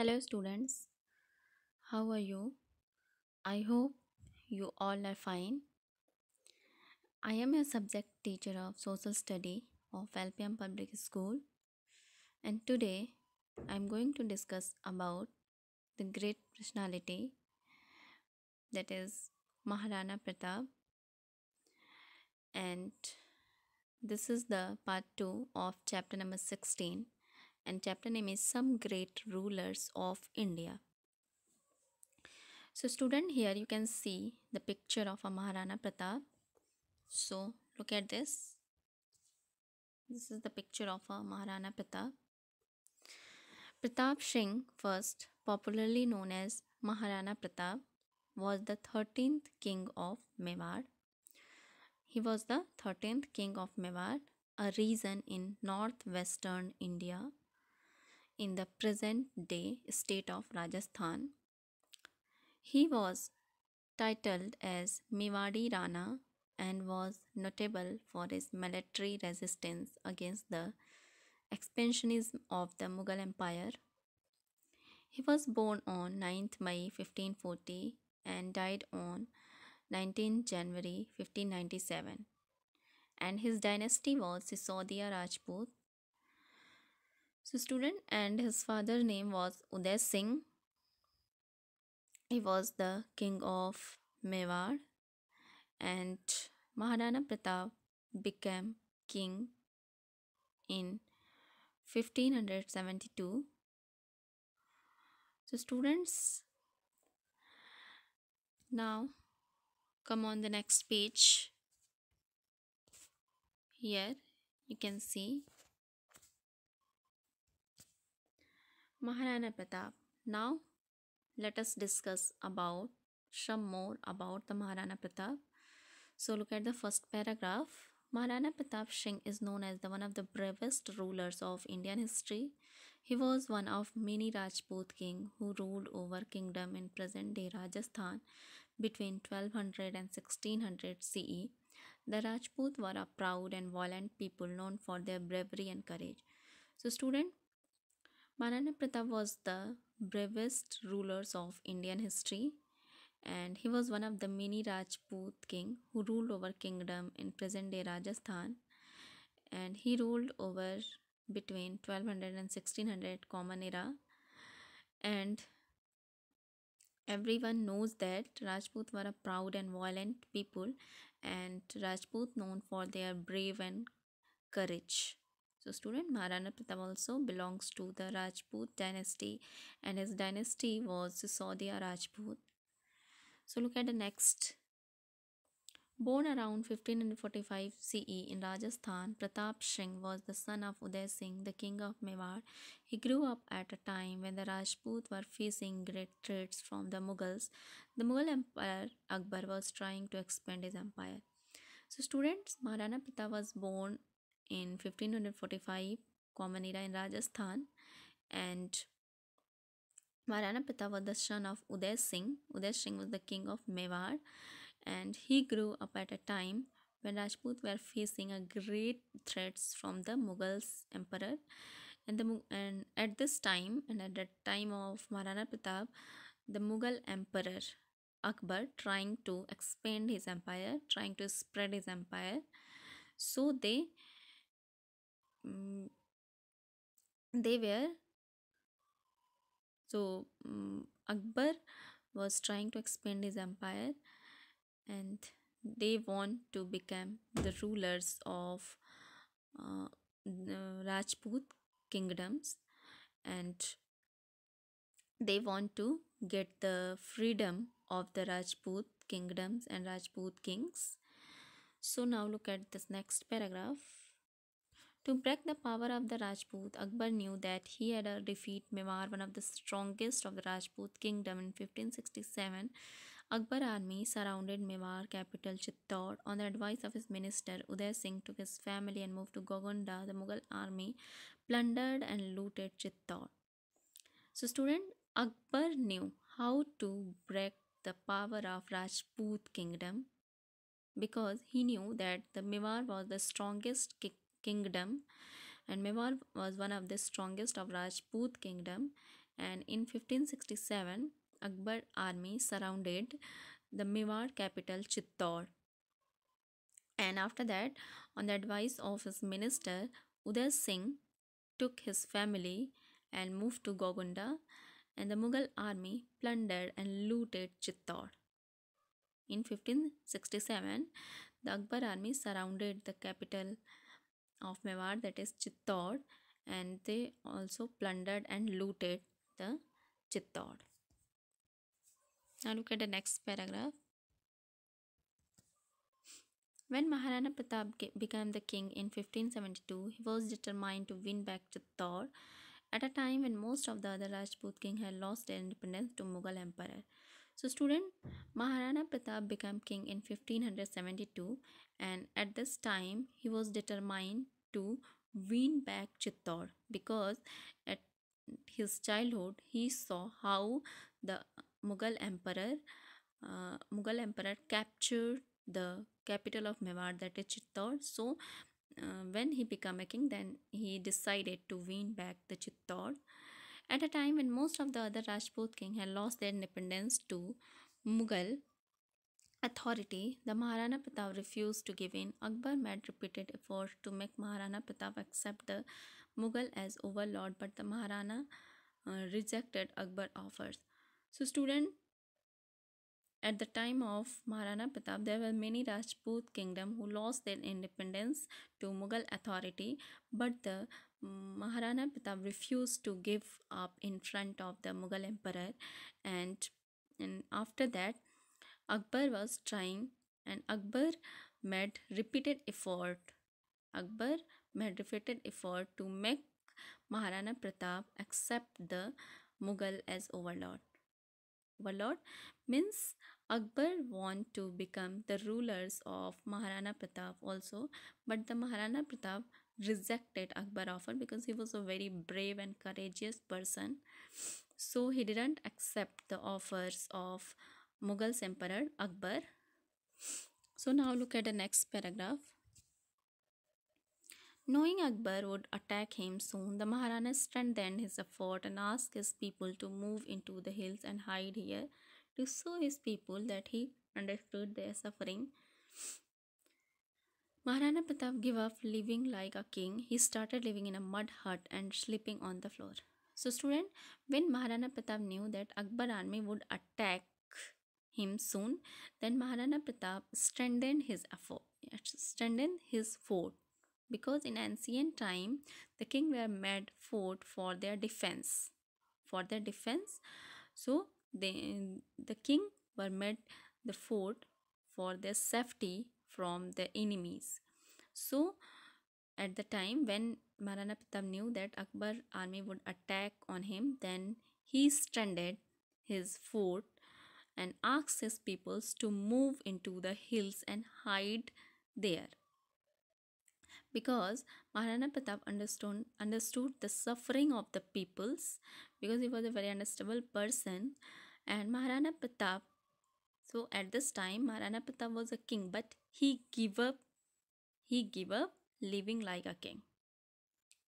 Hello, students. How are you? I hope you all are fine. I am a subject teacher of social study of LPM Public School, and today I am going to discuss about the great personality that is Maharana Pratap, and this is the part 2 of chapter number 16, and chapter name is Some Great Rulers of India. So, student, here you can see the picture of a Maharana Pratap. So, look at this. This is the picture of a Maharana Pratap. Pratap Singh, first popularly known as Maharana Pratap, was the 13th king of Mewar. He was the 13th king of Mewar, a region in northwestern India in the present day state of Rajasthan. He was titled as Mewadi Rana and was notable for his military resistance against the expansionism of the Mughal Empire. He was born on 9th May 1540 and died on 19th January 1597. And his dynasty was Sisodia Rajput. So, student, and his father's name was Uday Singh. He was the king of Mewar, and Maharana Pratap became king in 1572. So, students, now come on the next page. Here you can see Maharana Pratap. Now let us discuss about some more about the Maharana Pratap. So look at the first paragraph. Maharana Pratap Singh is known as the one of the bravest rulers of Indian history. He was one of many Rajput kings who ruled over kingdom in present-day Rajasthan between 1200 and 1600 CE. The Rajput were a proud and violent people known for their bravery and courage. So, student, Maharana Pratap was the bravest rulers of Indian history, and he was one of the many Rajput king who ruled over kingdom in present-day Rajasthan, and he ruled over between 1200 and 1600 Common Era. And everyone knows that Rajput were a proud and violent people, and Rajput known for their brave and courage. So, student, Maharana Pratap also belongs to the Rajput dynasty, and his dynasty was Sisodia Rajput. So, look at the next. Born around 1545 CE in Rajasthan, Pratap Singh was the son of Uday Singh, the king of Mewar. He grew up at a time when the Rajputs were facing great threats from the Mughals. The Mughal Emperor Akbar was trying to expand his empire. So, students, Maharana Pratap was born in 1545 Common Era in Rajasthan, and Maharana Pratap was the son of Uday Singh. Uday Singh was the king of Mewar, and he grew up at a time when Rajput were facing a great threats from the Mughals emperor, and at this time and at the time of Maharana Pratap, the Mughal emperor Akbar trying to expand his empire, trying to spread his empire. So mm, they were Akbar was trying to expand his empire, and they want to become the rulers of the Rajput kingdoms, and they want to get the freedom of the Rajput kingdoms and Rajput kings. So now look at this next paragraph. To break the power of the Rajput, Akbar knew that he had to defeat Mewar, one of the strongest of the Rajput kingdom. In 1567, Akbar army surrounded Mewar capital Chittor. On the advice of his minister, Uday Singh took his family and moved to Gogunda. The Mughal army plundered and looted Chittor. So, student, Akbar knew how to break the power of Rajput kingdom because he knew that the Mewar was the strongest kingdom, and Mewar was one of the strongest of Rajput kingdom, and in 1567 Akbar army surrounded the Mewar capital Chittor. And after that, on the advice of his minister, Uday Singh took his family and moved to Gogunda, and the Mughal army plundered and looted Chittor. In 1567, the Akbar army surrounded the capital of Mewar, that is Chittor, and they also plundered and looted the Chittor. Now look at the next paragraph. When Maharana Pratap became the king in 1572, he was determined to win back Chittor at a time when most of the other Rajput kings had lost their independence to Mughal emperor. So student, Maharana Pratap became king in 1572, and at this time he was determined to win back Chittor because at his childhood he saw how the Mughal emperor captured the capital of Mewar, that is Chittor. So when he became a king, then he decided to win back the Chittor at a time when most of the other Rajput kings had lost their independence to Mughal authority. The Maharana Pratap refused to give in. Akbar made repeated efforts to make Maharana Pratap accept the Mughal as overlord, but the Maharana rejected Akbar's offers. So student, at the time of Maharana Pratap, there were many Rajput kingdom who lost their independence to Mughal authority, but the Maharana Pratap refused to give up in front of the Mughal emperor, and after that, Akbar was trying, and Akbar made repeated effort. Akbar made repeated effort to make Maharana Pratap accept the Mughal as overlord. Overlord means Akbar want to become the rulers of Maharana Pratap also, but the Maharana Pratap rejected Akbar offer because he was a very brave and courageous person. So he didn't accept the offers of Mughals emperor Akbar. So now look at the next paragraph. Knowing Akbar would attack him soon, the Maharana strengthened his effort and asked his people to move into the hills and hide here to show his people that he understood their suffering. Maharana Pratap gave up living like a king. He started living in a mud hut and sleeping on the floor. So student, when Maharana Pratap knew that Akbar army would attack him soon, then Maharana Pratap strengthened his fort, because in ancient time the king were made fort for their defense. For their defense, so the king were made the fort for their safety from the enemies. So at the time when Maharana Pratap knew that Akbar army would attack on him, then he strengthened his fort and asked his peoples to move into the hills and hide there, because Maharana Pratap understood the suffering of the peoples, because he was a very understandable person. And Maharana Pratap, so at this time Maharana Pratap was a king, but he gave up living like a king.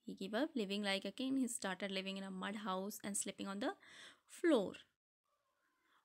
He gave up living like a king. He started living in a mud house and sleeping on the floor.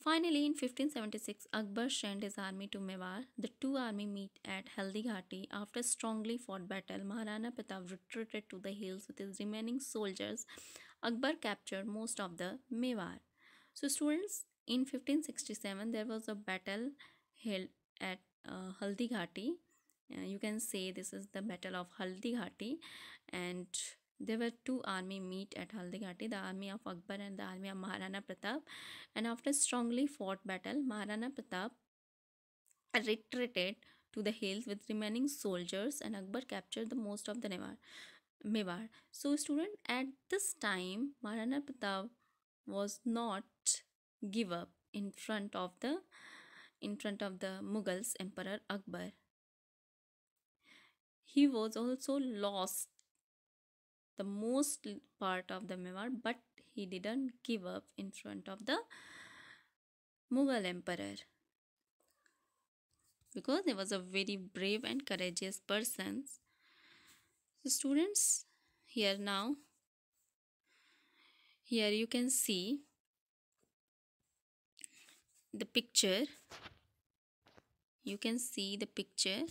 Finally, in 1576, Akbar sent his army to Mewar. The two armies meet at Haldi Ghati. After strongly fought battle, Maharana Pratap retreated to the hills with his remaining soldiers. Akbar captured most of the Mewar. So students, in 1567, there was a battle held at Haldi Ghati. You can say this is the battle of Haldi Ghati, and there were two army meet at Haldi Ghati, the army of Akbar and the army of Maharana Pratap. And after strongly fought battle, Maharana Pratap retreated to the hills with remaining soldiers, and Akbar captured the most of the Mewar. So student, at this time Maharana Pratap was not give up in front of the Mughals emperor Akbar. He was also lost the most part of the Mewar, but he didn't give up in front of the Mughal emperor, because he was a very brave and courageous person. So students, here now Here you can see the picture. You can see the picture.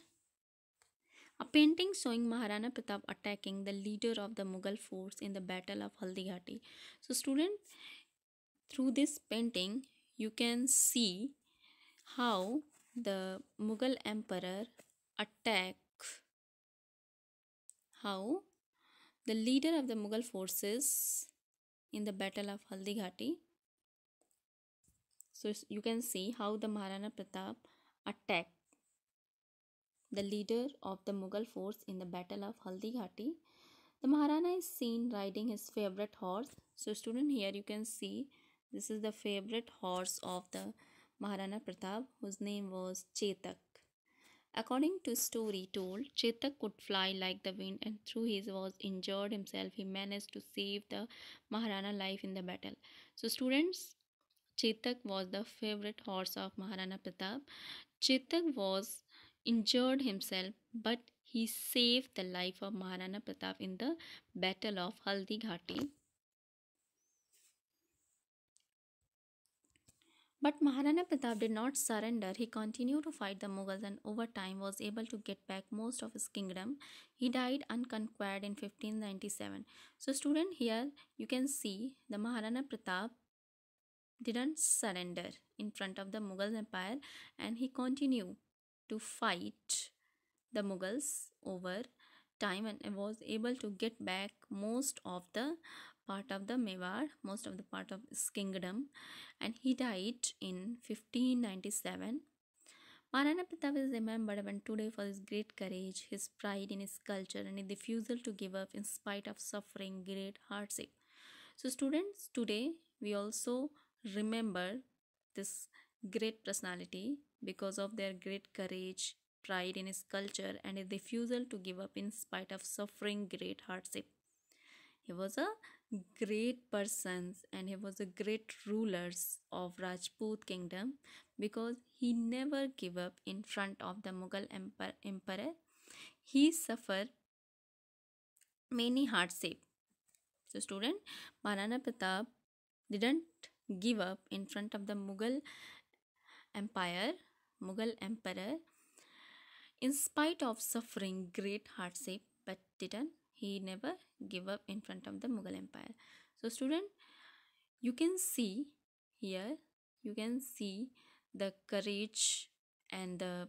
A painting showing Maharana Pratap attacking the leader of the Mughal force in the Battle of Haldighati. So, student, through this painting, you can see how the Mughal emperor attack, how the leader of the Mughal forces in the Battle of Haldighati. So, you can see how the Maharana Pratap attacked the leader of the Mughal force in the Battle of Haldighati. The Maharana is seen riding his favorite horse. So, student, here you can see this is the favorite horse of the Maharana Pratap, whose name was Chetak. According to story told, Chetak could fly like the wind, and through he was injured himself, he managed to save the Maharana life in the battle. So, students, Chetak was the favorite horse of Maharana Pratap. Chetak was injured himself, but he saved the life of Maharana Pratap in the Battle of Haldi Ghati. But Maharana Pratap did not surrender. He continued to fight the Mughals and over time was able to get back most of his kingdom. He died unconquered in 1597. So student, here you can see the Maharana Pratap didn't surrender in front of the Mughal Empire and he continued to fight the Mughals over time and was able to get back most of the part of the Mewar, most of the part of his kingdom, and he died in 1597. Maharana Pratap is remembered even today for his great courage, his pride in his culture, and his refusal to give up in spite of suffering great hardship. So, students, today we also remember this great personality because of their great courage, pride in his culture, and his refusal to give up in spite of suffering great hardship. He was a great person and he was a great rulers of Rajput kingdom because he never gave up in front of the Mughal emperor. He suffered many hardship. So student, Maharana Pratap didn't give up in front of the empire, Mughal emperor, in spite of suffering great hardship, but didn't he never give up in front of the Mughal empire. So student, you can see here, you can see the courage and the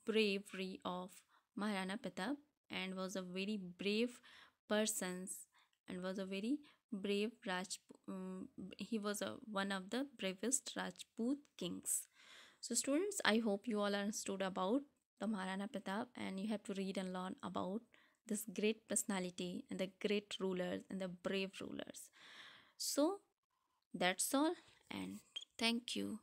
bravery of Maharana Pratap and was a very brave person and was a very brave he was one of the bravest Rajput kings. So students, I hope you all understood about the Maharana Pratap and you have to read and learn about this great personality and the great rulers and the brave rulers. So that's all and thank you.